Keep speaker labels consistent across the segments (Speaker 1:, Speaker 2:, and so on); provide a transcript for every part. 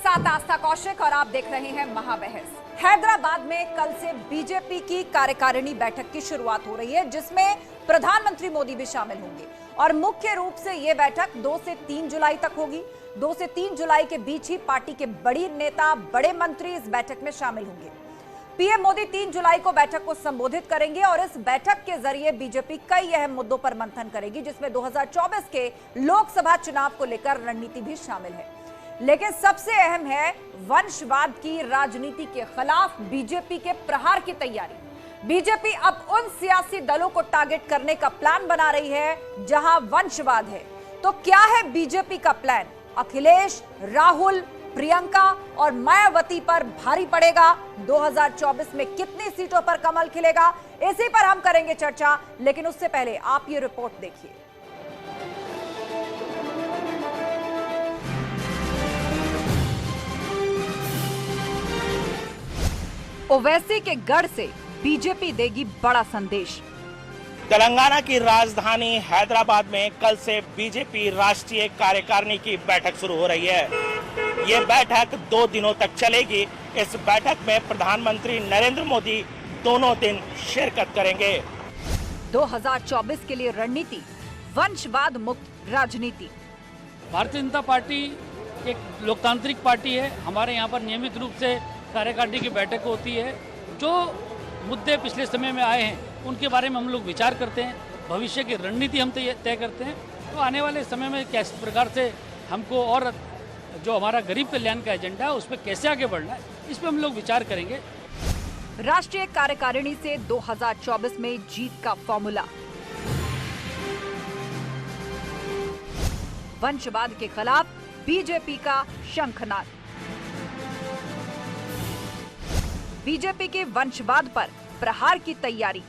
Speaker 1: साथ आस्था कौशिक और आप देख रहे हैं महाबहस। हैदराबाद में कल से बीजेपी की कार्यकारिणी बैठक की शुरुआत हो रही है, जिसमें प्रधानमंत्री मोदी भी शामिल होंगे और मुख्य रूप से यह बैठक 2 से 3 जुलाई तक होगी। 2 से 3 जुलाई के बीच ही पार्टी के बड़ी नेता, बड़े मंत्री इस बैठक में शामिल होंगे। पीएम मोदी 3 जुलाई को बैठक को संबोधित करेंगे और इस बैठक के जरिए बीजेपी कई अहम मुद्दों पर मंथन करेगी, जिसमें 2024 के लोकसभा चुनाव को लेकर रणनीति भी शामिल है। लेकिन सबसे अहम है वंशवाद की राजनीति के खिलाफ बीजेपी के प्रहार की तैयारी। बीजेपी अब उन सियासी दलों को टारगेट करने का प्लान बना रही है जहां वंशवाद है। तो क्या है बीजेपी का प्लान? अखिलेश, राहुल, प्रियंका और मायावती पर भारी पड़ेगा? 2024 में कितनी सीटों पर कमल खिलेगा? इसी पर हम करेंगे चर्चा, लेकिन उससे पहले आप ये रिपोर्ट देखिए। ओवैसी के गढ़ से बीजेपी देगी बड़ा संदेश।
Speaker 2: तेलंगाना की राजधानी हैदराबाद में कल से बीजेपी राष्ट्रीय कार्यकारिणी की बैठक शुरू हो रही है। ये बैठक 2 दिनों तक चलेगी। इस बैठक में प्रधानमंत्री नरेंद्र मोदी दोनों दिन शिरकत करेंगे।
Speaker 1: 2024 के लिए रणनीति, वंशवाद मुक्त राजनीति।
Speaker 3: भारतीय जनता पार्टी एक लोकतांत्रिक पार्टी है। हमारे यहाँ पर नियमित रूप से कार्यकारिणी की बैठक होती है। जो मुद्दे पिछले समय में आए हैं उनके बारे में हम लोग विचार करते हैं, भविष्य की रणनीति हम तय करते हैं। तो आने वाले समय में किस प्रकार से हमको और जो हमारा गरीब कल्याण का एजेंडा है उस पर कैसे आगे बढ़ना है, इस पर हम लोग विचार करेंगे।
Speaker 1: राष्ट्रीय कार्यकारिणी से 2024 में जीत का फॉर्मूला। वंशवाद के खिलाफ बीजेपी का शंखनाद। बीजेपी के वंशवाद पर प्रहार की तैयारी।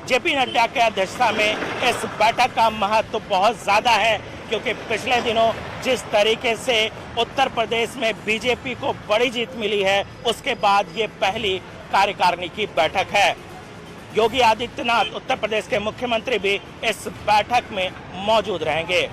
Speaker 2: जेपी नड्डा के अध्यक्षता में इस बैठक का महत्व बहुत ज्यादा है, क्योंकि पिछले दिनों जिस तरीके से उत्तर प्रदेश में बीजेपी को बड़ी जीत मिली है, उसके बाद ये पहली कार्यकारिणी की बैठक है। योगी आदित्यनाथ उत्तर प्रदेश के मुख्यमंत्री भी इस बैठक में मौजूद रहेंगे।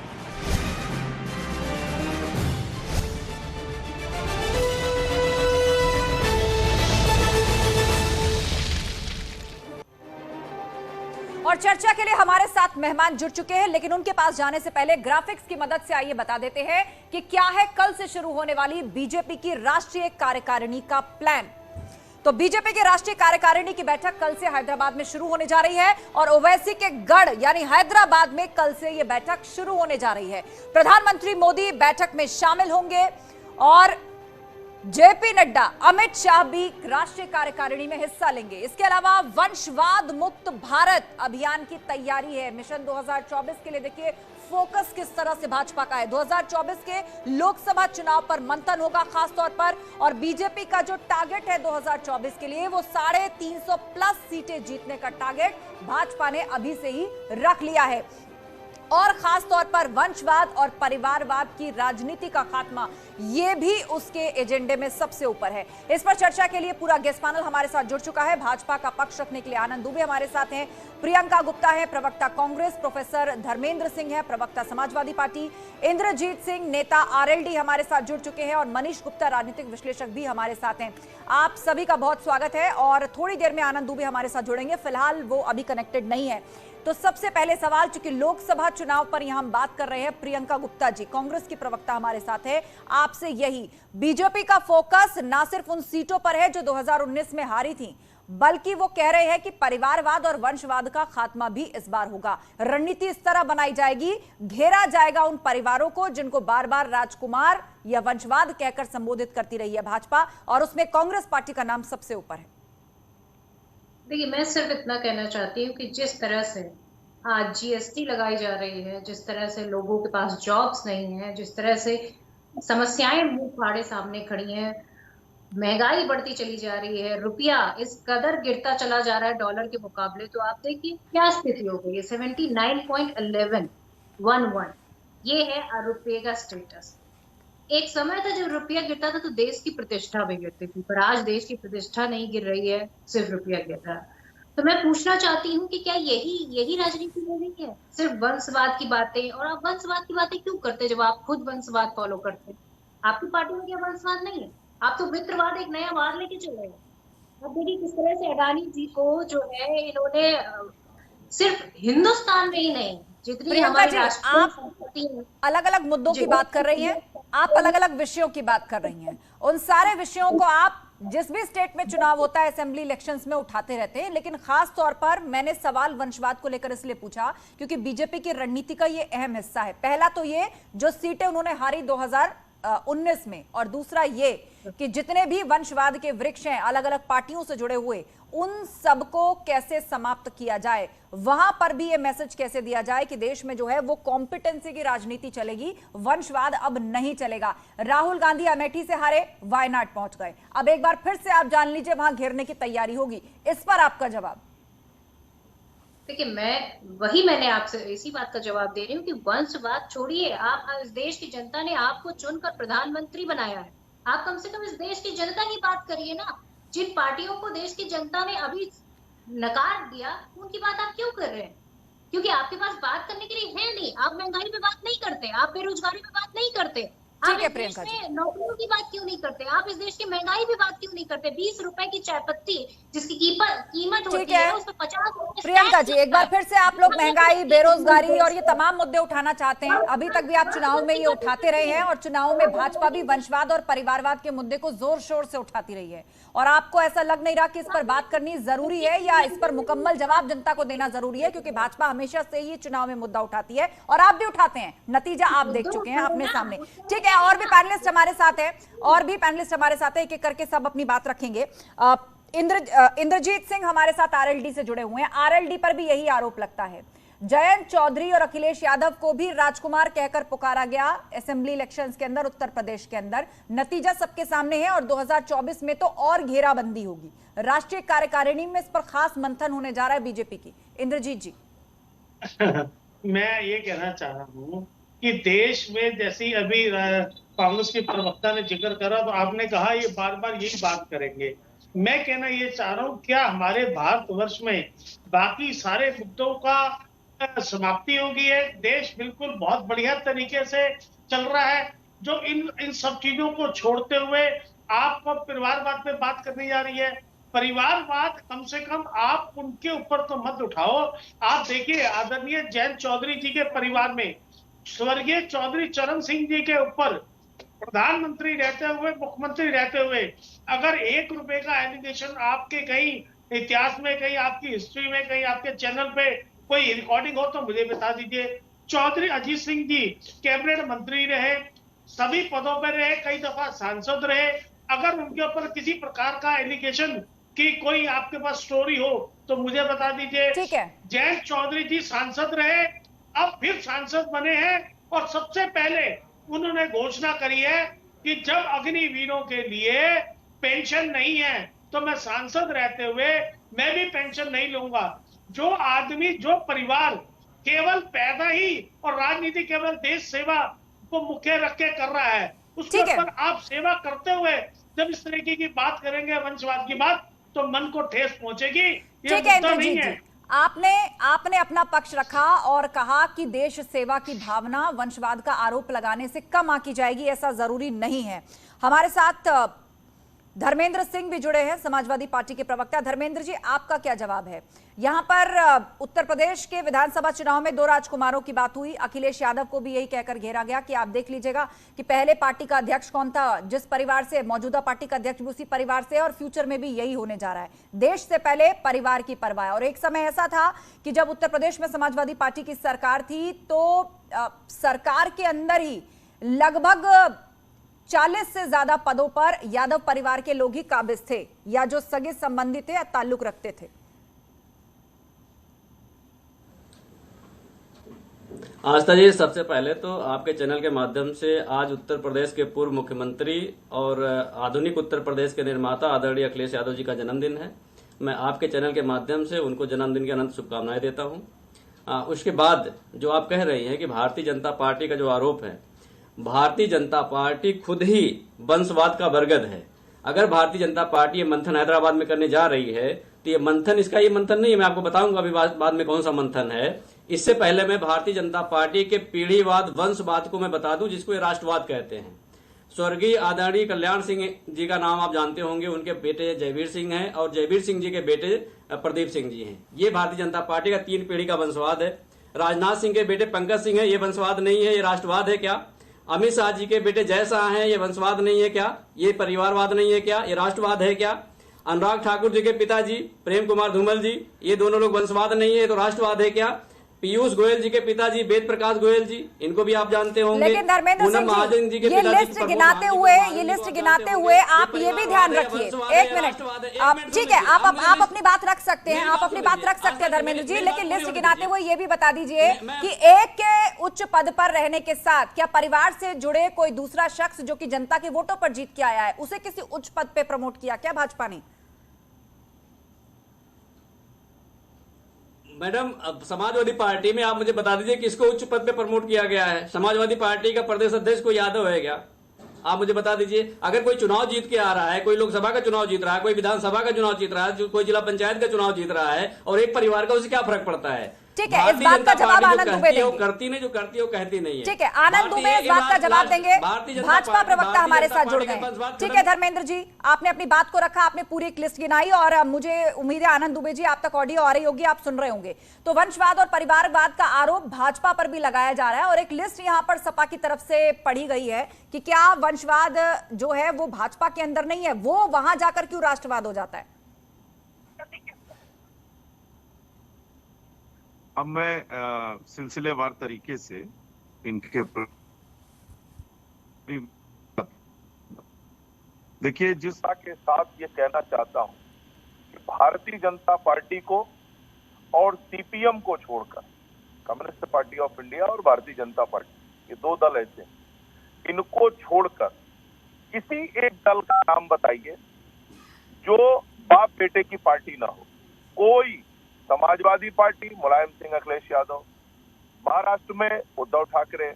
Speaker 1: और चर्चा के लिए हमारे साथ मेहमान जुड़ चुके हैं, लेकिन उनके पास जाने से पहले ग्राफिक्स की मदद से आइए बता देते हैं कि क्या है कल से शुरू होने वाली बीजेपी की राष्ट्रीय कार्यकारिणी का प्लान। तो बीजेपी की राष्ट्रीय कार्यकारिणी की बैठक कल से हैदराबाद में शुरू होने जा रही है और ओवैसी के गढ़ यानी हैदराबाद में कल से यह बैठक शुरू होने जा रही है। प्रधानमंत्री मोदी बैठक में शामिल होंगे और जेपी नड्डा, अमित शाह भी राष्ट्रीय कार्यकारिणी में हिस्सा लेंगे। इसके अलावा वंशवाद मुक्त भारत अभियान की तैयारी है। मिशन 2024 के लिए देखिए फोकस किस तरह से भाजपा का है। 2024 के लोकसभा चुनाव पर मंथन होगा खास तौर पर, और बीजेपी का जो टारगेट है 2024 के लिए वो 350 प्लस सीटें जीतने का टारगेट भाजपा ने अभी से ही रख लिया है। और खास तौर पर वंशवाद और परिवारवाद की राजनीति का खात्मा, यह भी उसके एजेंडे में सबसे ऊपर है। इस पर चर्चा के लिए पूरा गेस्ट पैनल हमारे साथ जुड़ चुका है। भाजपा का पक्ष रखने के लिए आनंद दुबे हमारे साथ हैं, प्रियंका गुप्ता है प्रवक्ता कांग्रेस, प्रोफेसर धर्मेंद्र सिंह है प्रवक्ता समाजवादी पार्टी, इंद्रजीत सिंह नेता आरएलडी हमारे साथ जुड़ चुके हैं और मनीष गुप्ता राजनीतिक विश्लेषक भी हमारे साथ हैं। आप सभी का बहुत स्वागत है और थोड़ी देर में आनंद दुबे हमारे साथ जुड़ेंगे, फिलहाल वो अभी कनेक्टेड नहीं है। तो सबसे पहले सवाल, चूंकि लोकसभा चुनाव पर यहां हम बात कर रहे हैं, प्रियंका गुप्ता जी कांग्रेस की प्रवक्ता हमारे साथ है, आपसे यही, बीजेपी का फोकस ना सिर्फ उन सीटों पर है जो 2019 में हारी थी, बल्कि वो कह रहे हैं कि परिवारवाद और वंशवाद का खात्मा भी इस बार होगा। रणनीति इस तरह बनाई जाएगी, घेरा जाएगा उन परिवारों को जिनको बार बार राजकुमार या वंशवाद कहकर संबोधित करती रही है भाजपा, और उसमें कांग्रेस पार्टी का नाम सबसे ऊपर है।
Speaker 4: देखिए, मैं सिर्फ इतना कहना चाहती हूँ कि जिस तरह से आज जीएसटी लगाई जा रही है, जिस तरह से लोगों के पास जॉब्स नहीं है, जिस तरह से समस्याएं मुंह फाड़े सामने खड़ी हैं, महंगाई बढ़ती चली जा रही है, रुपया इस कदर गिरता चला जा रहा है डॉलर के मुकाबले, तो आप देखिए क्या स्थिति हो गई है। 79.11 ये है रुपये का स्टेटस। एक समय था जब रुपया गिरता था तो देश की प्रतिष्ठा भी गिरती थी, पर आज देश की प्रतिष्ठा नहीं गिर रही है, सिर्फ रुपया गिर रहा है। तो मैं पूछना चाहती हूँ कि क्या यही राजनीति हो रही है, सिर्फ वंशवाद की बातें? और आप वंशवाद की बातें क्यों करते जब आप खुद वंशवाद फॉलो करते? आपकी पार्टी में क्या वंशवाद नहीं है? आप तो मित्रवाद एक नया वाद लेके चले हैं। अब देखिए किस तरह से अडानी जी को जो है इन्होंने सिर्फ हिंदुस्तान में ही नहीं, जितनी
Speaker 1: प्रियंका
Speaker 4: हमारी
Speaker 1: जी,
Speaker 4: राष्ट्रीय
Speaker 1: आप
Speaker 4: संपत्ति है
Speaker 1: अलग अलग मुद्दों
Speaker 4: जी,
Speaker 1: की बात कर रही हैं, आप अलग अलग विषयों की बात कर रही हैं। उन सारे विषयों को आप जिस भी स्टेट में चुनाव होता है असेंबली इलेक्शंस में उठाते रहते हैं, लेकिन खास तौर पर मैंने सवाल वंशवाद को लेकर इसलिए पूछा क्योंकि बीजेपी की रणनीति का ये अहम हिस्सा है। पहला तो ये जो सीटें उन्होंने हारी 2019 में, और दूसरा ये कि जितने भी वंशवाद के वृक्ष हैं अलग अलग पार्टियों से जुड़े हुए, उन सबको कैसे समाप्त किया जाए, वहां पर भी ये मैसेज कैसे दिया जाए कि देश में जो है वो कॉम्पिटेंसी की राजनीति चलेगी, वंशवाद अब नहीं चलेगा। राहुल गांधी अमेठी से हारे, वायनाड पहुंच गए, अब एक बार फिर से आप जान लीजिए वहां घेरने की तैयारी होगी। इस पर आपका जवाब?
Speaker 4: देखिए मैंने आपसे इसी बात का जवाब दे रही हूँ कि वंशवाद छोड़िए। आप इस देश की जनता ने आपको चुनकर प्रधानमंत्री बनाया है, आप कम से कम इस देश की जनता की बात करिए ना। जिन पार्टियों को देश की जनता ने अभी नकार दिया, उनकी बात आप क्यों कर रहे हैं? क्योंकि आपके पास बात करने के लिए है नहीं। आप महंगाई पे बात नहीं करते, आप बेरोजगारी पे बात नहीं करते, आप
Speaker 1: ठीक है
Speaker 4: इस देश
Speaker 1: प्रियंका जी,
Speaker 4: में नौकरियों की बात क्यों नहीं करते, आप इस देश की महंगाई पे बात क्यों नहीं करते? 20 रुपए की चाय पत्ती जिसकी कीमत
Speaker 1: ठीक
Speaker 4: होती
Speaker 1: है
Speaker 4: है, उस पर 50 रुपए
Speaker 1: प्रियंका जी, एक बार फिर से आप लोग महंगाई, बेरोजगारी और ये
Speaker 4: टैक्स।
Speaker 1: तमाम मुद्दे उठाना चाहते हैं। अभी तक भी आप चुनाव में ये उठाते रहे हैं और चुनाव में भाजपा भी वंशवाद और परिवारवाद के मुद्दे को जोर शोर से उठाती रही है, और आपको ऐसा लग नहीं रहा कि इस पर बात करनी जरूरी है या इस पर मुकम्मल जवाब जनता को देना जरूरी है, क्योंकि भाजपा हमेशा से ही चुनाव में मुद्दा उठाती है और आप भी उठाते हैं, नतीजा आप देख चुके हैं अपने सामने। ठीक है, और भी पैनलिस्ट हमारे साथ है, और भी पैनलिस्ट हमारे साथ है, एक एक करके सब अपनी बात रखेंगे। इंद्रजीत सिंह हमारे साथ आरएलडी से जुड़े हुए हैं। आरएलडी पर भी यही आरोप लगता है, जयंत चौधरी और अखिलेश यादव को भी राजकुमार कहकर पुकारा गया असेंबली इलेक्शंस के अंदर उत्तर प्रदेश के अंदर। नतीजा सबके सामने है और 2024 में तो और घेराबंदी होगी। राष्ट्रीय कार्यकारिणी में इस पर खास मंथन होने जा रहा है बीजेपी की। इंद्रजीत जी
Speaker 5: मैं ये कहना चाह रहा हूँ कि देश में जैसी अभी कांग्रेस के प्रवक्ता ने जिक्र करा, तो आपने कहा ये बार बार यही बात करेंगे। मैं कहना ये चाह रहा हूँ, क्या हमारे भारतवर्ष में बाकी सारे मुद्दों का समाप्ति हो गई है? देश बिल्कुल बहुत बढ़िया तरीके से चल रहा है। जो इन सब चीजों को छोड़ते हुए आप परिवारवाद पे बात करने जा रही है। परिवारवाद कम से कम आप उनके ऊपर तो मत उठाओ। आप देखिए आदरणीय जयंत चौधरी जी के परिवार में स्वर्गीय चौधरी चरण सिंह जी के ऊपर प्रधानमंत्री रहते हुए, मुख्यमंत्री रहते हुए, अगर 1 रुपए का एलिगेशन आपके कहीं इतिहास में, कहीं आपकी हिस्ट्री में, कहीं आपके चैनल पे कोई रिकॉर्डिंग हो तो मुझे बता दीजिए। चौधरी अजीत सिंह जी कैबिनेट मंत्री रहे, सभी पदों पर रहे, कई दफा सांसद रहे। अगर उनके ऊपर किसी प्रकार का एलिगेशन की कोई आपके पास स्टोरी हो तो मुझे बता दीजिए।
Speaker 1: ठीक है,
Speaker 5: जयंत चौधरी जी सांसद रहे, अब फिर सांसद बने हैं, और सबसे पहले उन्होंने घोषणा करी है कि जब अग्निवीरों के लिए पेंशन नहीं है तो मैं सांसद रहते हुए मैं भी पेंशन नहीं लूंगा। जो आदमी, जो परिवार केवल पैदा ही और राजनीति केवल देश सेवा को मुख्य रख के कर रहा है, उसके ऊपर आप सेवा करते हुए जब इस तरीके की बात करेंगे, वंशवाद की बात, तो मन को ठेस पहुंचेगी। ये मुद्दा नहीं है।
Speaker 1: आपने अपना पक्ष रखा और कहा कि देश सेवा की भावना वंशवाद का आरोप लगाने से कम आंकी जाएगी, ऐसा जरूरी नहीं है। हमारे साथ धर्मेंद्र सिंह भी जुड़े हैं, समाजवादी पार्टी के प्रवक्ता। धर्मेंद्र जी, आपका क्या जवाब है? यहां पर उत्तर प्रदेश के विधानसभा चुनाव में 2 राजकुमारों की बात हुई, अखिलेश यादव को भी यही कहकर घेरा गया कि आप देख लीजिएगा कि पहले पार्टी का अध्यक्ष कौन था, जिस परिवार से, मौजूदा पार्टी का अध्यक्ष भी उसी परिवार से, और फ्यूचर में भी यही होने जा रहा है। देश से पहले परिवार की परवाह। और एक समय ऐसा था कि जब उत्तर प्रदेश में समाजवादी पार्टी की सरकार थी तो सरकार के अंदर ही लगभग 40 से ज्यादा पदों पर यादव परिवार के लोग ही काबिज थे, या जो सगे संबंधी थे या ताल्लुक रखते थे।
Speaker 6: आस्था जी, सबसे पहले तो आपके चैनल के माध्यम से आज उत्तर प्रदेश के पूर्व मुख्यमंत्री और आधुनिक उत्तर प्रदेश के निर्माता आदरणीय अखिलेश यादव जी का जन्मदिन है। मैं आपके चैनल के माध्यम से उनको जन्मदिन की अनंत शुभकामनाएं देता हूं। उसके बाद जो आप कह रही हैं कि भारतीय जनता पार्टी का जो आरोप है, भारतीय जनता पार्टी खुद ही वंशवाद का बरगद है। अगर भारतीय जनता पार्टी ये मंथन हैदराबाद में करने जा रही है तो ये मंथन, इसका ये मंथन नहीं है। मैं आपको बताऊंगा अभी बाद में कौन सा मंथन है। इससे पहले मैं भारतीय जनता पार्टी के पीढ़ीवाद, वंशवाद को मैं बता दूं, जिसको ये राष्ट्रवाद कहते हैं। स्वर्गीय आदरणीय कल्याण सिंह जी का नाम आप जानते होंगे, उनके बेटे जयवीर सिंह हैं और जयवीर सिंह जी के बेटे प्रदीप सिंह जी हैं। ये भारतीय जनता पार्टी का 3 पीढ़ी का वंशवाद है। राजनाथ सिंह के बेटे पंकज सिंह है, ये वंशवाद नहीं है, ये राष्ट्रवाद है क्या? अमित शाह जी के बेटे जय शाह हैं, ये वंशवाद नहीं है क्या? ये परिवारवाद नहीं है क्या? ये राष्ट्रवाद है क्या? अनुराग ठाकुर जी के पिताजी प्रेम कुमार धूमल जी, ये दोनों लोग वंशवाद नहीं है, ये तो राष्ट्रवाद है क्या? पीयूष गोयल जी के पिताजी वेद प्रकाश गोयल जी, इनको भी आप जानते होंगे।
Speaker 1: लेकिन धर्मेंद्र सिंह जी, ये लिस्ट गिनाते हुए आप ये भी ध्यान रखिए, एक मिनट, आप ठीक है, आप अपनी बात रख सकते हैं, आप अपनी बात रख सकते हैं धर्मेंद्र जी, लेकिन लिस्ट गिनाते हुए ये भी बता दीजिए कि एक के उच्च पद पर रहने के साथ क्या परिवार से जुड़े कोई दूसरा शख्स जो कि जनता के वोटों पर जीत के आया है, उसे किसी उच्च पद पे प्रमोट किया क्या भाजपा ने?
Speaker 6: मैडम, अब समाजवादी पार्टी में आप मुझे बता दीजिए किसको उच्च पद पे प्रमोट किया गया है? समाजवादी पार्टी का प्रदेश अध्यक्ष कोई यादव है क्या? आप मुझे बता दीजिए। अगर कोई चुनाव जीत के आ रहा है, कोई लोकसभा का चुनाव जीत रहा है, कोई विधानसभा का चुनाव जीत रहा है, कोई जिला पंचायत का चुनाव जीत रहा है और एक परिवार का, उसे क्या फर्क पड़ता है?
Speaker 1: ठीक है, इस बात का जवाब आनंद दुबे देंगे।
Speaker 6: करती नहीं, जो करती है वो कहती नहीं है।
Speaker 1: ठीक है, आनंद दुबे इस बात का जवाब देंगे। भाजपा प्रवक्ता हमारे साथ जुड़ गए। ठीक है धर्मेंद्र जी, आपने अपनी बात को रखा, आपने पूरी एक लिस्ट गिनाई और मुझे उम्मीद है आनंद दुबे जी आप तक ऑडियो आ रही होगी, आप सुन रहे होंगे। तो वंशवाद और परिवारवाद का आरोप भाजपा पर भी लगाया जा रहा है और एक लिस्ट यहां पर सपा की तरफ से पढ़ी गई है कि क्या वंशवाद जो है वो भाजपा के अंदर नहीं है, वो वहां जाकर क्यों राष्ट्रवाद हो जाता है?
Speaker 7: अब मैं सिलसिलेवार तरीके से इनके देखिए, जिस के साथ ये कहना चाहता हूं कि भारतीय जनता पार्टी को और सीपीएम को छोड़कर, कम्युनिस्ट पार्टी ऑफ इंडिया और भारतीय जनता पार्टी, ये 2 दल ऐसे, इनको छोड़कर किसी एक दल का नाम बताइए जो बाप बेटे की पार्टी ना हो। कोई समाजवादी पार्टी मुलायम सिंह अखिलेश यादव, महाराष्ट्र में उद्धव ठाकरे,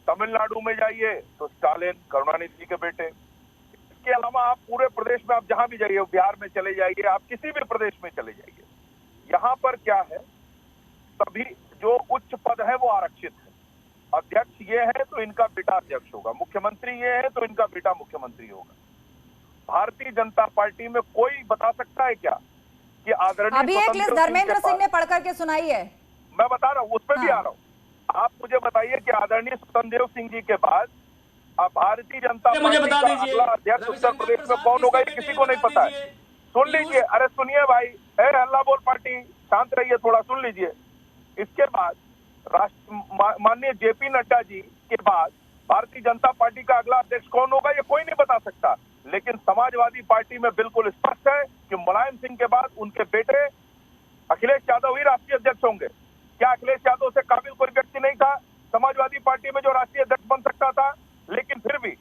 Speaker 7: तमिलनाडु में जाइए तो स्टालिन करुणानिधि के बेटे, इसके अलावा आप पूरे प्रदेश में आप जहां भी जाइए, बिहार में चले जाइए, आप किसी भी प्रदेश में चले जाइए, यहाँ पर क्या है, सभी जो उच्च पद है वो आरक्षित है। अध्यक्ष ये है तो इनका बेटा अध्यक्ष होगा, मुख्यमंत्री ये है तो इनका बेटा मुख्यमंत्री होगा। भारतीय जनता पार्टी में कोई बता सकता है क्या कि आदरणीय
Speaker 1: अभी एक लिस्ट धर्मेंद्र सिंह ने पढ़ करके सुनाई है,
Speaker 7: मैं बता रहा हूँ, उस पर भी आ रहा हूँ। आप मुझे बताइए कि आदरणीय स्वतंत्र सिंह जी के बाद भारतीय जनता पार्टी का अगला अध्यक्ष उत्तर प्रदेश में कौन होगा, ये किसी को नहीं पता है। सुन लीजिए, अरे सुनिए भाई, हल्ला बोल पार्टी, शांत रहिए थोड़ा, सुन लीजिए। इसके बाद माननीय जेपी नड्डा जी के बाद भारतीय जनता पार्टी का अगला अध्यक्ष कौन होगा, ये कोई नहीं बता सकता। लेकिन समाजवादी पार्टी में बिल्कुल स्पष्ट है कि मुलायम सिंह के बाद उनके बेटे अखिलेश यादव ही राष्ट्रीय अध्यक्ष होंगे। क्या अखिलेश यादव से काबिल कोई व्यक्ति नहीं था समाजवादी पार्टी में जो राष्ट्रीय अध्यक्ष बन सकता था? लेकिन फिर भी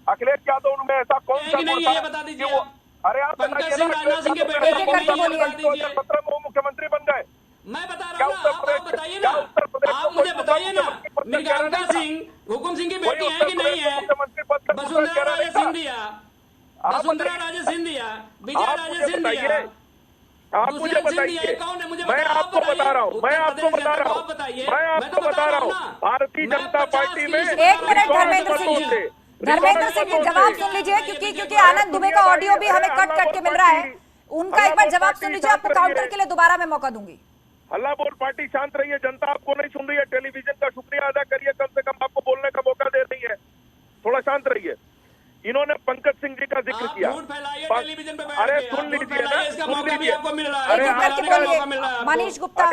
Speaker 7: अखिलेश यादव में ऐसा कौन सा गुण था कि वो, अरे आप बताइए ना, 2017 में वो मुख्यमंत्री बन गए।
Speaker 6: मैं बता रहा हूँ, आप बताइए ना, आप मुझे बताइए ना, मृगांका सिंह हुकुम सिंह की बेटी है कि नहीं है? वसुंधरा राजे सिंधिया, वसुंधरा राजे सिंधिया, विजय राजे सिंधिया,
Speaker 7: आप मुझे बताइए, मैं आपको बता रहा हूँ, मैं आपको बता रहा हूँ, मैं आपको बता रहा हूँ, भारतीय जनता पार्टी में।
Speaker 1: एक मिनट धर्मेंद्र सिंह जी जवाब सुन लीजिए, क्योंकि आनंद दुबे का ऑडियो भी हमें कट के मिल रहा है, उनका एक बार जवाब सुन लीजिए, आपको काउंटर के लिए दोबारा मैं मौका दूंगी।
Speaker 7: हल्ला बोल पार्टी, शांत रहिए, जनता आपको नहीं सुन रही है, टेलीविजन का शुक्रिया अदा करिए, कम से कम आपको बोलने का मौका दे रही है, थोड़ा शांत रहिए। इन्होंने पंकज सिंह जी का जिक्र किया, अरे सुन लीजिए ना, सुन लीजिए,
Speaker 1: मनीष गुप्ता,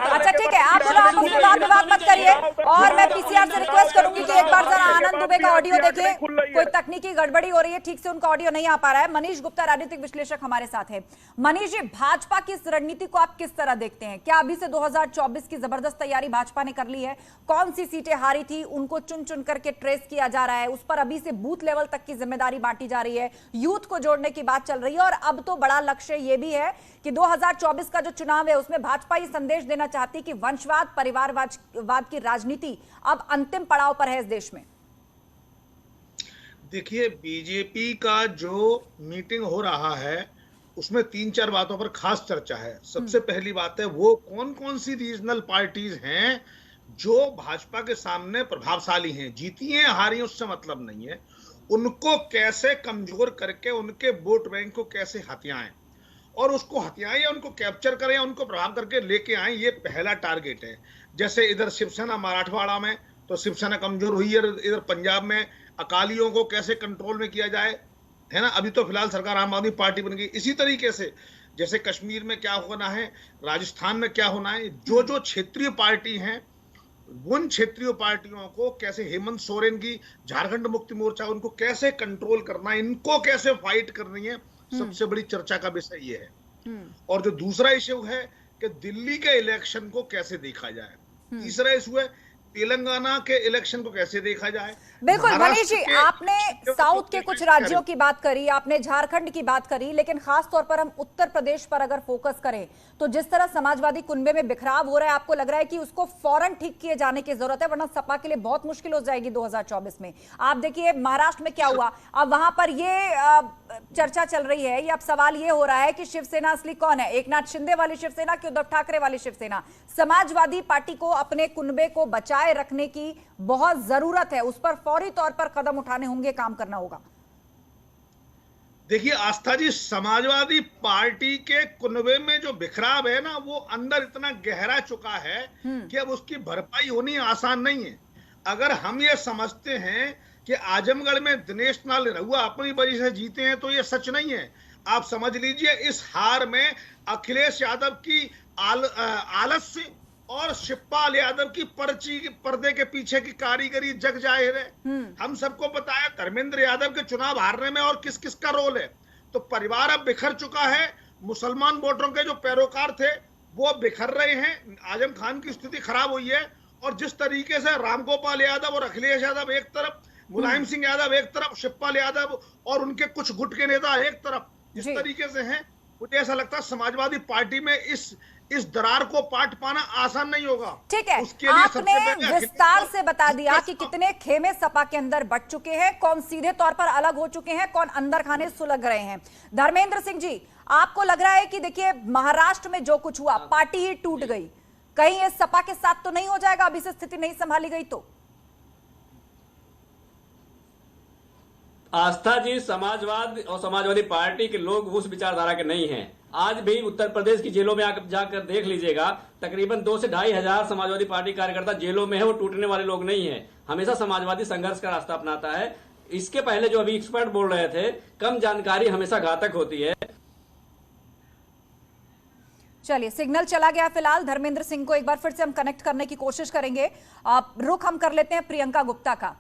Speaker 1: अच्छा ठीक है, आप विवाद मत करिए और मैं पीसीआर से रिक्वेस्ट करूंगी कि एक बार जरा आनंद दुबे का ऑडियो देखें, कोई तकनीकी गड़बड़ी हो रही है, ठीक से उनका ऑडियो नहीं आ पा रहा है। मनीष गुप्ता राजनीतिक विश्लेषक हमारे साथ है। मनीष जी, भाजपा की इस रणनीति को आप किस तरह देखते हैं? क्या अभी से 2024 की जबरदस्त तैयारी भाजपा ने कर ली है? कौन सी सीटें हारी थी उनको चुन चुन करके ट्रेस किया जा रहा है, उस पर अभी से बूथ लेवल तक की जिम्मेदारी बांटी जा रही है, यूथ को जोड़ने की बात चल रही है और अब तो बड़ा लक्ष्य यह भी है कि 2024 का जो चुनाव है उसमें भाजपा ये संदेश देना चाहती है कि वंशवाद परिवारवाद की राजनीति अब अंतिम पड़ाव पर है इस देश में।
Speaker 8: देखिए, बीजेपी का जो मीटिंग हो रहा है उसमें 3-4 बातों पर खास चर्चा है। सबसे पहली बात है वो कौन कौन सी रीजनल पार्टीज हैं जो भाजपा के सामने प्रभावशाली हैं, जीती हैं हारी उससे मतलब नहीं है, उनको कैसे कमजोर करके उनके वोट बैंक को कैसे हथियाएं और उसको हथियाएं या उनको कैप्चर करें या उनको प्रभाव करके लेके आए, ये पहला टारगेट है। जैसे इधर शिवसेना मराठवाड़ा में तो शिवसेना कमजोर हुई है, इधर पंजाब में अकालियों को कैसे कंट्रोल में किया जाए, है ना। अभी तो फिलहाल सरकार आम आदमी पार्टी बन गई। इसी तरीके से जैसे कश्मीर में क्या होना है, राजस्थान में क्या होना है, जो जो क्षेत्रीय पार्टी हैं उन क्षेत्रीय पार्टियों को कैसे, हेमंत सोरेन की झारखंड मुक्ति मोर्चा, उनको कैसे कंट्रोल करना है, इनको कैसे फाइट करनी है, सबसे बड़ी चर्चा का विषय ये है। और जो दूसरा इश्यू है कि दिल्ली के इलेक्शन को कैसे देखा जाए, तीसरा इश्यू है तेलंगाना के इलेक्शन को कैसे देखा जाए।
Speaker 1: बिल्कुल मनीष जी, आपने साउथ के कुछ राज्यों की बात करी, आपने झारखंड की बात करी, लेकिन खास तौर पर हम उत्तर प्रदेश पर अगर फोकस करें तो जिस तरह समाजवादी कुनबे में बिखराव हो रहा है, आपको लग रहा है कि उसको फौरन ठीक किए जाने की जरूरत है, वरना सपा के लिए बहुत मुश्किल हो जाएगी 2024 में। आप देखिए महाराष्ट्र में क्या हुआ, अब वहां पर ये चर्चा चल रही है, ये अब सवाल ये हो रहा है कि शिवसेना असली कौन है, एकनाथ शिंदे वाली शिवसेना कि उद्धव ठाकरे वाली शिवसेना। समाजवादी पार्टी को अपने कुनबे को बचाए रखने की बहुत जरूरत है, उस पर फौरी तौर पर कदम उठाने होंगे, काम करना होगा।
Speaker 8: देखिए आस्था जी, समाजवादी पार्टी के कुनबे में जो बिखराव है ना, वो अंदर इतना गहरा चुका है कि अब उसकी भरपाई होनी आसान नहीं है। अगर हम ये समझते हैं कि आजमगढ़ में दिनेश नाल अपनी वजह से जीते हैं तो ये सच नहीं है। आप समझ लीजिए इस हार में अखिलेश यादव की आलस्य और शिवपाल यादव की पर्दे के पीछे की कारीगरी जग जाहिर है। हम सबको पता है धर्मेंद्र यादव के चुनाव हारने में और किस किस का रोल है। तो परिवार अब बिखर चुका है, मुसलमान वोटरों के जो पैरोकार थे वो बिखर रहे हैं, आजम खान की स्थिति खराब हुई है। और जिस तरीके से रामगोपाल यादव और अखिलेश यादव एक तरफ, मुलायम सिंह यादव एक तरफ, शिवपाल यादव और उनके कुछ गुट के नेता एक तरफ, जिस तरीके से हैं, मुझे ऐसा लगता है समाजवादी पार्टी में इस दरार को पाट पाना आसान नहीं होगा।
Speaker 1: ठीक है, आपने विस्तार से बता दिया कि कितने खेमे सपा के अंदर बट चुके हैं, कौन सीधे तौर पर अलग हो चुके हैं, कौन अंदर खाने सुलग रहे हैं। धर्मेंद्र सिंह जी, आपको लग रहा है कि देखिए महाराष्ट्र में जो कुछ हुआ, पार्टी ही टूट गई, कहीं ये सपा के साथ तो नहीं हो जाएगा अभी से स्थिति नहीं संभाली गई तो?
Speaker 6: आस्था जी, समाजवाद और समाजवादी पार्टी के लोग उस विचारधारा के नहीं हैं। आज भी उत्तर प्रदेश की जेलों में जाकर देख लीजिएगा, तकरीबन 2 से 2.5 हजार समाजवादी पार्टी कार्यकर्ता जेलों में है, वो टूटने वाले लोग नहीं है। हमेशा समाजवादी संघर्ष का रास्ता अपनाता है। इसके पहले जो अभी एक्सपर्ट बोल रहे थे, कम जानकारी हमेशा घातक होती है।
Speaker 1: चलिए, सिग्नल चला गया फिलहाल। धर्मेंद्र सिंह को एक बार फिर से हम कनेक्ट करने की कोशिश करेंगे। रुख हम कर लेते हैं प्रियंका गुप्ता का।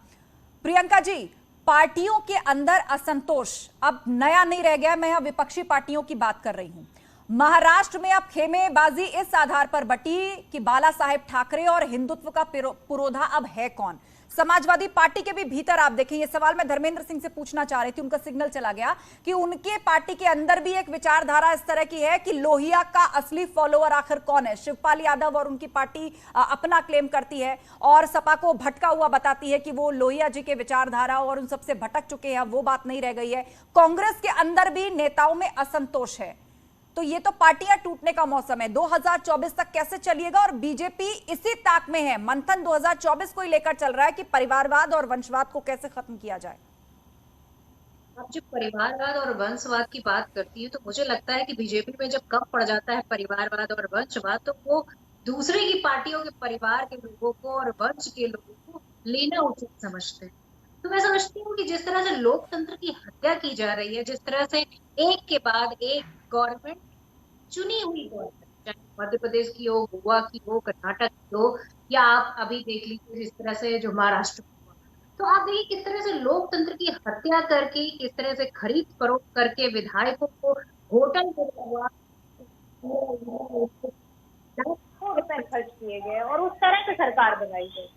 Speaker 1: प्रियंका जी, पार्टियों के अंदर असंतोष अब नया नहीं रह गया, मैं यहां विपक्षी पार्टियों की बात कर रही हूं। महाराष्ट्र में अब खेमेबाजी इस आधार पर बटी कि बाला साहेब ठाकरे और हिंदुत्व का पुरोधा अब है कौन। समाजवादी पार्टी के भी भीतर आप देखें, ये सवाल मैं धर्मेंद्र सिंह से पूछना चाह रही थी, उनका सिग्नल चला गया, कि उनके पार्टी के अंदर भी एक विचारधारा इस तरह की है कि लोहिया का असली फॉलोअर आखिर कौन है। शिवपाल यादव और उनकी पार्टी अपना क्लेम करती है और सपा को भटका हुआ बताती है कि वो लोहिया जी के विचारधारा और उन सबसे भटक चुके हैं, वो बात नहीं रह गई है। कांग्रेस के अंदर भी नेताओं में असंतोष है। तो ये तो पार्टियां टूटने का मौसम है, 2024 तक कैसे चलिएगा? और बीजेपी इसी ताक में है, मंथन 2024 को ही लेकर चल रहा है कि परिवारवाद और वंशवाद को कैसे खत्म किया जाए।
Speaker 4: अब जब परिवारवाद और वंशवाद की बात करती है तो मुझे लगता है कि बीजेपी में जब कम पड़ जाता है परिवारवाद और वंशवाद, तो वो दूसरे की पार्टियों के परिवार के लोगों को और वंश के लोगों को लेना उचित समझते हैं। तो मैं समझती हूँ कि जिस तरह से लोकतंत्र की हत्या की जा रही है, जिस तरह से एक के बाद एक गवर्नमेंट, चुनी हुई गवर्नमेंट, चाहे मध्य प्रदेश की हो, गोवा की हो, कर्नाटक की हो, या आप अभी देख लीजिए जिस तरह से जो महाराष्ट्र में हुआ, तो आप देखिए किस तरह से लोकतंत्र की हत्या करके, किस तरह से खरीद फरोख्त करके विधायकों को होटल हुआ रुपए खर्च किए गए और उस तरह से सरकार बनाई गई।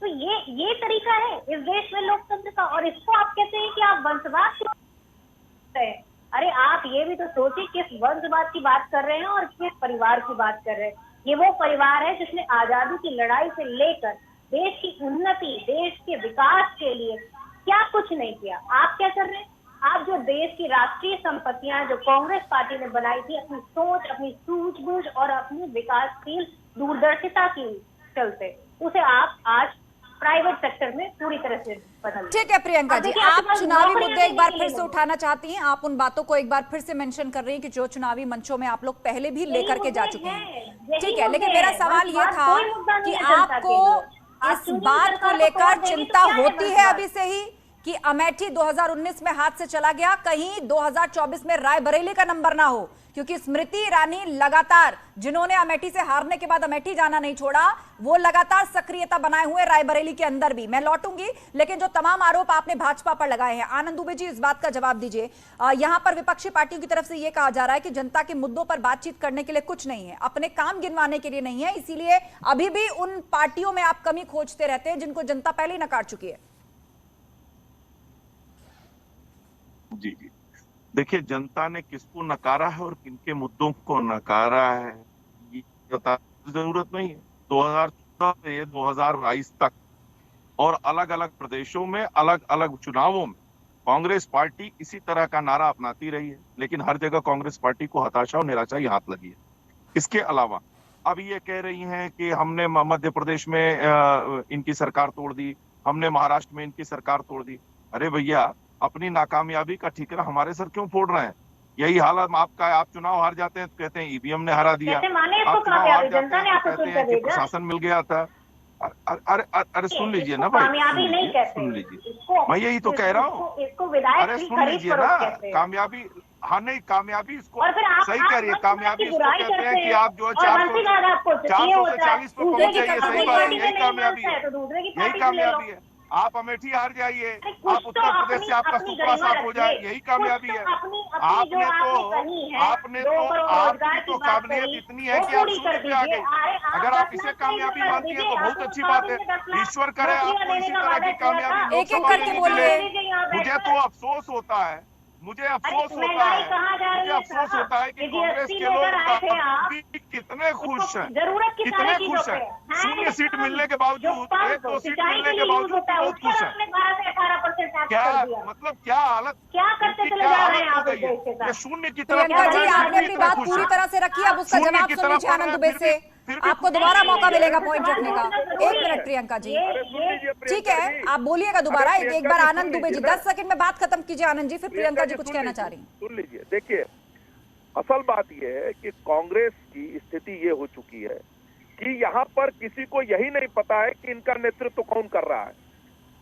Speaker 4: तो ये तरीका है इस देश में लोकतंत्र का, और इसको आप कहते हैं कि आप वंशवाद क्यों? अरे आप ये भी तो सोचिए किस वंशवाद की बात कर रहे हैं और किस परिवार की बात कर रहे हैं। ये वो परिवार है जिसने आजादी की लड़ाई से लेकर देश की उन्नति, देश के विकास के लिए क्या कुछ नहीं किया। आप क्या कर रहे हैं? आप जो देश की राष्ट्रीय संपत्तियां जो कांग्रेस पार्टी ने बनाई थी अपनी सोच, अपनी सूझबूझ और अपनी विकासशील दूरदर्शिता की, चलते, उसे आप आज प्राइवेट सेक्टर में पूरी तरह से बदल।
Speaker 1: ठीक है प्रियंका जी, आप चुनावी मुद्दे एक बार फिर से उठाना चाहती हैं, आप उन बातों को एक बार फिर से मेंशन कर रही हैं कि जो चुनावी मंचों में आप लोग पहले भी लेकर के जा चुके हैं। ठीक है, लेकिन मेरा सवाल ये था कि आपको इस बात को लेकर चिंता होती है अभी से ही कि अमेठी 2019 में हाथ से चला गया, कहीं 2024 में रायबरेली का नंबर ना हो, क्योंकि स्मृति ईरानी लगातार, जिन्होंने अमेठी से हारने के बाद अमेठी जाना नहीं छोड़ा, वो लगातार सक्रियता बनाए हुए रायबरेली के अंदर भी। मैं लौटूंगी, लेकिन जो तमाम आरोप आपने भाजपा पर लगाए हैं, आनंद दुबे जी इस बात का जवाब दीजिए। यहां पर विपक्षी पार्टियों की तरफ से यह कहा जा रहा है कि जनता के मुद्दों पर बातचीत करने के लिए कुछ नहीं है, अपने काम गिनवाने के लिए नहीं है, इसीलिए अभी भी उन पार्टियों में आप कमी खोजते रहते हैं जिनको जनता पहले ही नकार चुकी है।
Speaker 7: जी जी, देखिए, जनता ने किसको नकारा है और किनके मुद्दों को नकारा है ये बताने की जरूरत नहीं है। 2014 से 2022 तक और अलग अलग प्रदेशों में अलग अलग चुनावों में कांग्रेस पार्टी इसी तरह का नारा अपनाती रही है, लेकिन हर जगह कांग्रेस पार्टी को हताशा और निराशा ही हाथ लगी है। इसके अलावा अब ये कह रही हैं कि हमने मध्य प्रदेश में इनकी सरकार तोड़ दी, हमने महाराष्ट्र में इनकी सरकार तोड़ दी। अरे भैया, अपनी नाकामयाबी का ठिकाना हमारे सर क्यों फोड़ रहे हैं? यही हालत आपका है। आप चुनाव हार जाते हैं तो कहते हैं ईवीएम ने हरा दिया, आप चुनाव हार जाते हैं तो कहते हैं कि प्रशासन मिल गया था। अरे सुन लीजिए ना भाई, सुन लीजिए, मैं यही तो कह रहा हूँ। अरे सुन लीजिए ना, कामयाबी, हाँ नहीं, कामयाबी इसको सही कह रही है, कामयाबी इसको कहते हैं कि आप जो है 400 से 40 पर पहुंच जाइए। सही बात है, यही कामयाबी है, यही कामयाबी है। आप अमेठी हार जाइए, आप उत्तर प्रदेश से आपका सुपड़ा साफ हो जाए, यही कामयाबी है। आपने तो आपकी तो काबिलियत इतनी है कि आप शून्य पे आ गए। अगर आप इसे कामयाबी मानती है तो बहुत अच्छी बात है। ईश्वर करे आपको इसी तरह की कामयाबी लोकसभा में मिले। मुझे तो अफसोस होता है, मुझे अफसोस होता है कि कांग्रेस के लोग कितने खुश हैं, कितने खुश हैं। 0 सीट मिलने के बावजूद, 1-2 सीट मिलने के बावजूद बहुत खुश हैं। क्या मतलब, क्या हालत हो गई है? ये शून्य की तरफ।
Speaker 1: प्रियंका जी, आपने अपनी बात पूरी तरह से रखी, अब उसका जवाब सुन लीजिए आनंद दुबे से, आपको दोबारा मौका मिलेगा पॉइंट रखने का। 1 मिनट प्रियंका जी, ठीक है, आप बोलिएगा दोबारा। एक बार आनंद दुबे जी 10 सेकंड में बात खत्म कीजिए आनंद जी, फिर प्रियंका जी कुछ कहना चाह रही हैं।
Speaker 7: सुन लीजिए, देखिए, असल बात यह है कि कांग्रेस की स्थिति ये हो चुकी है कि यहाँ पर किसी को यही नहीं पता है कि इनका नेतृत्व कौन कर रहा है।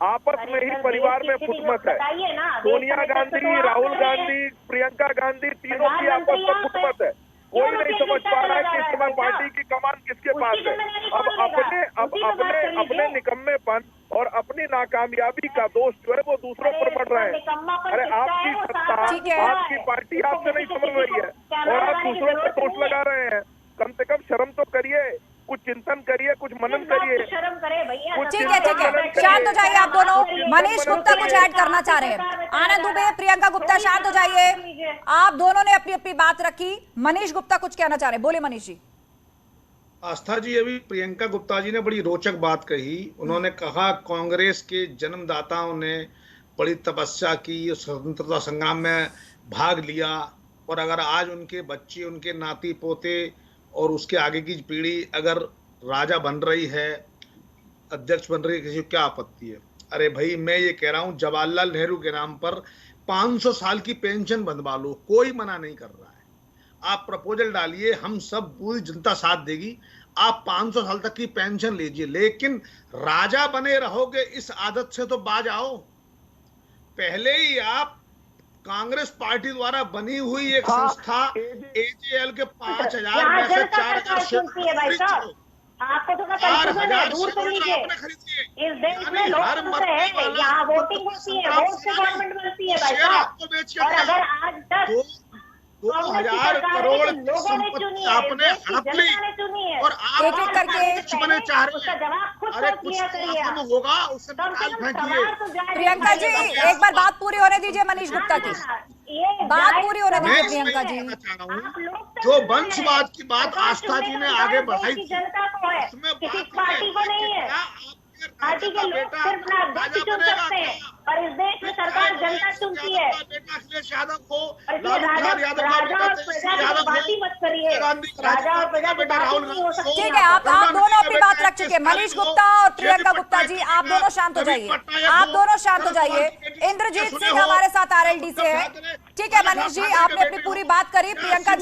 Speaker 7: आपस में ही परिवार में फुटमत है। सोनिया गांधी, राहुल गांधी, प्रियंका गांधी, तीनों की आपस में फुटमत है। कोई नहीं समझ पा रहा है कि इस समय पार्टी की कमान किसके पास है। अब अपने निकम्मेपन और अपनी नाकामयाबी का दोष जो है वो दूसरों पर पड़ रहा है। अरे आपकी सत्ता, आपकी पार्टी आपसे नहीं समझ रही है और आप दूसरों पर दोष लगा रहे हैं। कम से कम शर्म तो करिए, कुछ चिंतन करिए, कुछ मनन करिए।
Speaker 1: ठीक है, शांत हो जाइए आप दोनों। मनीष गुप्ता कुछ ऐड करना चाह रहे हैं। आनंद दुबे, प्रियंका गुप्ता, शांत हो जाइए। आप दोनों ने अपनी अपनी बात रखी, मनीष गुप्ता कुछ कहना चाह रहे हैं, बोले मनीष जी।
Speaker 8: आस्था जी, अभी प्रियंका गुप्ता जी ने बड़ी रोचक बात कही। उन्होंने कहा कांग्रेस के जन्मदाताओं ने बड़ी तपस्या की, स्वतंत्रता संग्राम में भाग लिया, और अगर आज उनके बच्चे, उनके नाती पोते और उसके आगे की पीढ़ी अगर राजा बन रही है, अध्यक्ष बन रही है, किसी को क्या आपत्ति है? अरे भाई, मैं ये कह रहा हूं, जवाहरलाल नेहरू के नाम पर 500 साल की पेंशन बंधवा लो, कोई मना नहीं कर रहा है। आप प्रपोजल डालिए, हम सब, पूरी जनता साथ देगी। आप 500 साल तक की पेंशन लीजिए, लेकिन राजा बने रहोगे, इस आदत से तो बाज आओ। पहले ही आप कांग्रेस पार्टी द्वारा बनी हुई एक संस्था AJL के 5000 में से 4000 शेयर
Speaker 4: आपको थोड़ा दूर कर लीजिए। इस देश में लोकतंत्र है, यहाँ वोटिंग होती है, वोट से गवर्नमेंट बनती है भाई साहब। और अगर आज तक
Speaker 8: 2000 करोड़ की संपत्ति आपने हड़प ली और आप
Speaker 1: एक एक करके
Speaker 8: बने चाह रहे हैं। अरे कुछ होगा, उससे निकाल फेंकिए।
Speaker 1: प्रियंका जी, एक बार बात पूरी होने दीजिए मनीष गुप्ता की, बात पूरी होने दीजिए प्रियंका जी।
Speaker 8: जो वंशवाद की बात आस्था जी ने आगे बढ़ाई थी, उसमें
Speaker 4: किसी पार्टी को नहीं है।
Speaker 9: पार्टी के लोग सिर्फ ना अध्यक्ष चुन सकते हैं, और इस देश में सरकार जनता चुनती है।
Speaker 8: अखिलेश यादव को
Speaker 9: राजा और प्रजा की बाती मत करिए, राजा और प्रजा की बाती नहीं हो सकती।
Speaker 1: ठीक है, आप दोनों अपनी बात रख चुके हैं। मनीष गुप्ता और प्रियंका गुप्ता जी, आप दोनों शांत हो जाइए, आप दोनों शांत हो जाइए। इंद्रजीत सिंह हमारे साथ आरएलडी से है। ठीक है मनीष जी, आपने अपनी पूरी बात करी। प्रियंका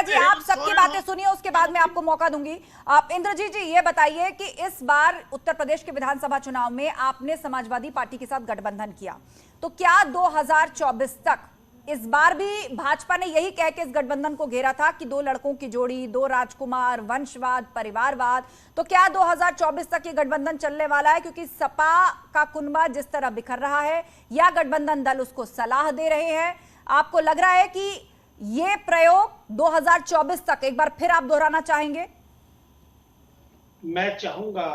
Speaker 1: जी आप सबकी बातें सुनिए, उसके बाद मैं आपको मौका दूंगी। आप इंद्रजीत जी ये बताइए कि इस बार उत्तर प्रदेश के विधानसभा चुनाव में आपने समाजवादी पार्टी के साथ गठबंधन किया, तो क्या 2024 तक इस बार भी भाजपा ने यही कह के इस गठबंधन को घेरा था कि 2 लड़कों की जोड़ी, 2 राजकुमार, वंशवाद, परिवारवाद, तो क्या 2024 तक ये गठबंधन चलने वाला है? क्योंकि सपा का कुनबा जिस तरह बिखर रहा है, या गठबंधन दल उसको सलाह दे रहे हैं, आपको लग रहा है कि ये प्रयोग 2024 तक एक बार फिर आप दोहराना चाहेंगे?
Speaker 5: मैं चाहूंगा,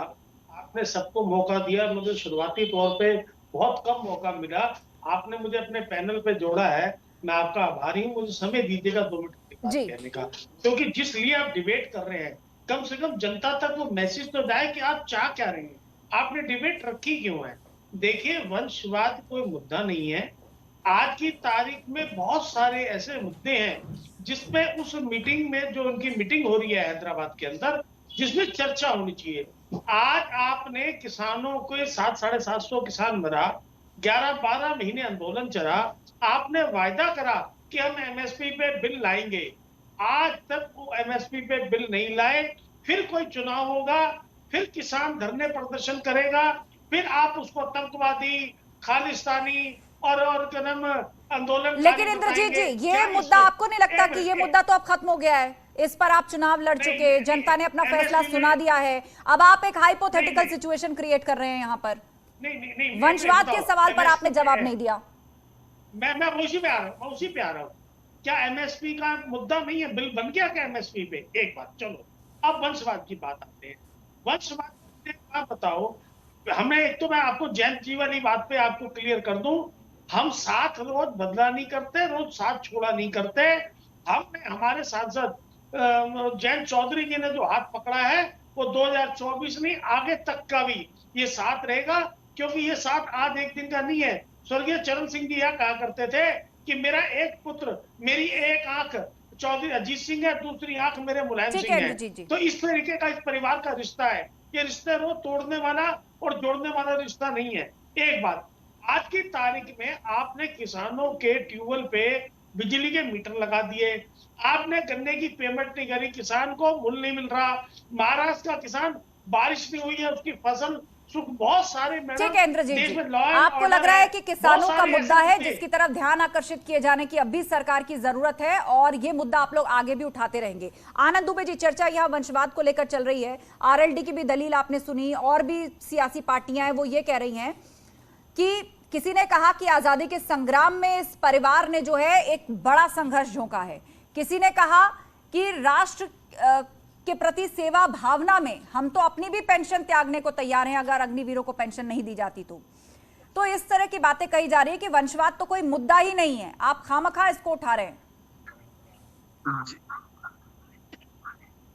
Speaker 5: आपने सबको मौका दिया, मुझे शुरुआती तौर पे बहुत कम मौका मिला, आपने मुझे अपने पैनल पे जोड़ा है, मैं आपका आभारी हूँ। मुझे समय दीजिएगा 2 मिनट की बात कहने का, क्योंकि जिस लिए आप डिबेट कर रहे हैं कम से कम जनता तक वो मैसेज तो जाए कि आप चाह क्या रहे हैं, आपने डिबेट रखी क्यों है। देखिए, वंशवाद कोई मुद्दा नहीं है। आज की तारीख में बहुत सारे ऐसे मुद्दे हैं जिसमें उस मीटिंग में, जो उनकी मीटिंग हो रही है हैदराबाद के अंदर, जिसमें चर्चा होनी चाहिए। आज आपने किसानों को 700-750 किसान मरा, 11-12 महीने आंदोलन चला, आपने वायदा करा कि हम एमएसपी पे बिल लाएंगे, आज तक वो एमएसपी पे बिल नहीं लाए। फिर कोई चुनाव होगा, फिर किसान धरने प्रदर्शन करेगा, फिर आप उसको आतंकवादी, खालिस्तानी और क्या नाम आंदोलन।
Speaker 1: लेकिन इंद्रजीत जी, ये मुद्दा आपको नहीं लगता कि ये मुद्दा तो अब खत्म हो गया है? इस पर आप चुनाव लड़ चुके, जनता ने अपना फैसला सुना दिया है, अब आप एक हाइपोथेटिकल सिचुएशन क्रिएट कर रहे हैं यहाँ पर।
Speaker 5: नहीं,
Speaker 1: वंशवाद के सवाल पर आपने जवाब नहीं दिया।
Speaker 5: मैं उसी पे आ रहा हूँ। क्या एमएसपी का मुद्दा नहीं है? बिल बन गया क्या एमएसपी पे? एक बात, चलो अब वंशवाद की बात आते हैं। वंशवाद आप बताओ, हमें एक तो मैं आपको जयंत जी वाली बात पे आपको क्लियर कर दूं, हम साथ रोज बदला नहीं करते, रोज साथ छोड़ा नहीं करते। हमने, हमारे सांसद जयंत चौधरी जी ने जो हाथ पकड़ा है वो 2024 नहीं, आगे तक का भी ये साथ रहेगा, क्योंकि ये साथ आज एक दिन का नहीं है। स्वर्गीय चरण सिंह जी यह कहा करते थे कि मेरा एक पुत्र, मेरी एक आंख चौधरी अजीत सिंह है, दूसरी आंख मेरे मुलायम सिंह है। तो इस तरीके का इस परिवार का रिश्ता है। ये रिश्ते रोज तोड़ने वाला और जोड़ने वाला रिश्ता नहीं है। एक बात, आज की तारीख में आपने किसानों के ट्यूबवेल पे बिजली के मीटर लगा दिए, आपने गन्ने की पेमेंट नहीं करी, किसान को मूल्य नहीं मिल रहा। महाराष्ट्र का किसान, बारिश नहीं हुई है, उसकी फसल सुख, बहुत सारे।
Speaker 1: ठीक है इंद्रजीत जी, आपको लग रहा है कि किसानों का मुद्दा है जिसकी तरफ ध्यान आकर्षित किए जाने की अब भी सरकार की जरूरत है, और ये मुद्दा आप लोग आगे भी उठाते रहेंगे। आनंद दुबे जी, चर्चा यहाँ वंशवाद को लेकर चल रही है, आरएलडी की भी दलील आपने सुनी, और भी सियासी पार्टियां हैं वो ये कह रही हैं कि किसी ने कहा कि आजादी के संग्राम में इस परिवार ने जो है एक बड़ा संघर्ष झोंका है, किसी ने कहा कि राष्ट्र के प्रति सेवा भावना में हम तो अपनी भी पेंशन त्यागने को तैयार हैं अगर अग्निवीरों को पेंशन नहीं दी जाती तो इस तरह की बातें कही जा रही है कि वंशवाद तो कोई मुद्दा ही नहीं है, आप खामखा इसको उठा रहे हैं।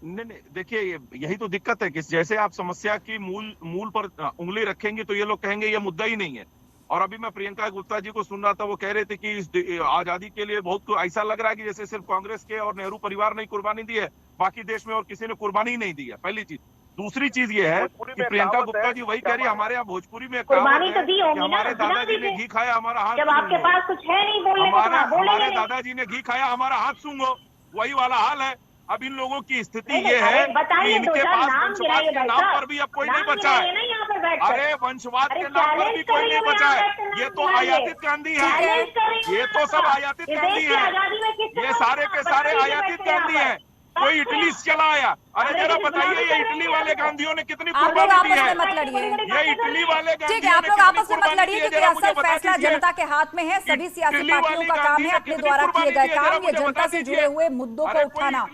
Speaker 7: नहीं, देखिए यही तो दिक्कत है कि जैसे आप समस्या की मूल पर उंगली रखेंगे तो ये लोग कहेंगे ये मुद्दा ही नहीं है। और अभी मैं प्रियंका गुप्ता जी को सुन रहा था, वो कह रहे थे कि इस आजादी के लिए बहुत ऐसा लग रहा है कि जैसे सिर्फ कांग्रेस के और नेहरू परिवार ने कुर्बानी दी है, बाकी देश में और किसी ने कुर्बानी ही नहीं दी है। पहली चीज। दूसरी चीज ये है कि प्रियंका गुप्ता जी वही कह रही है, हमारे यहाँ भोजपुरी में
Speaker 9: कुर्बानी तो दी होगी ना,
Speaker 7: हमारे दादाजी ने घी खाया हमारा हाथ,
Speaker 9: जब आपके पास कुछ है नहीं बोलने को,
Speaker 7: हमारे दादाजी ने घी खाया हमारा हाथ सूंघो, वही वाला हाल है। अब इन लोगों की स्थिति ये है कि इनके पास वंशवाद के नाम पर भी अब कोई नहीं बचा है। अरे वंशवाद के नाम पर भी कोई नहीं बचा है। ये तो आयातित गांधी है, ये तो सब आयातित गांधी है, ये सारे के सारे आयातित गांधी है। कोई इटली से चला आया। अरे जरा बताइए ये इटली वाले गांधियों ने कितनी कुर्बानी दी है? ये इटली वाले गांधियों ने
Speaker 1: आपस में मत लड़िए, क्योंकि असल फैसला जनता के हाथ में है। सभी सियासी पार्टियों का काम है अपने द्वारा किए गए काम, ये जनता से जुड़े हुए मुद्दों को उठाना।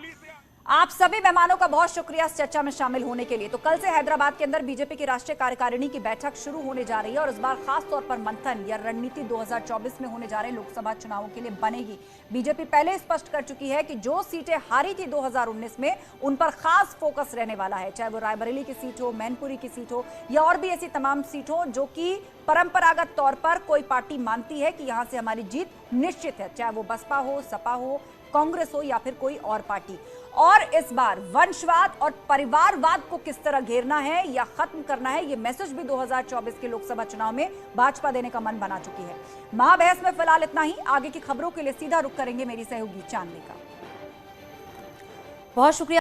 Speaker 1: आप सभी मेहमानों का बहुत शुक्रिया इस चर्चा में शामिल होने के लिए। तो कल से हैदराबाद के अंदर बीजेपी की राष्ट्रीय कार्यकारिणी की बैठक शुरू होने जा रही है और इस बार खास तौर पर मंथन या रणनीति 2024 में होने जा रहे लोकसभा चुनावों के लिए बनेगी। बीजेपी पहले स्पष्ट कर चुकी है कि जो सीटें हारी थी 2019 में उन पर खास फोकस रहने वाला है, चाहे वो रायबरेली की सीट हो, मैनपुरी की सीट हो या और भी ऐसी तमाम सीट हो जो कि परंपरागत तौर पर कोई पार्टी मानती है कि यहां से हमारी जीत निश्चित है, चाहे वो बसपा हो, सपा हो, कांग्रेस हो या फिर कोई और पार्टी। और इस बार वंशवाद और परिवारवाद को किस तरह घेरना है या खत्म करना है, ये मैसेज भी 2024 के लोकसभा चुनाव में भाजपा देने का मन बना चुकी है। महाबहस में फिलहाल इतना ही। आगे की खबरों के लिए सीधा रुख करेंगे मेरी सहयोगी चांदनी का। बहुत शुक्रिया।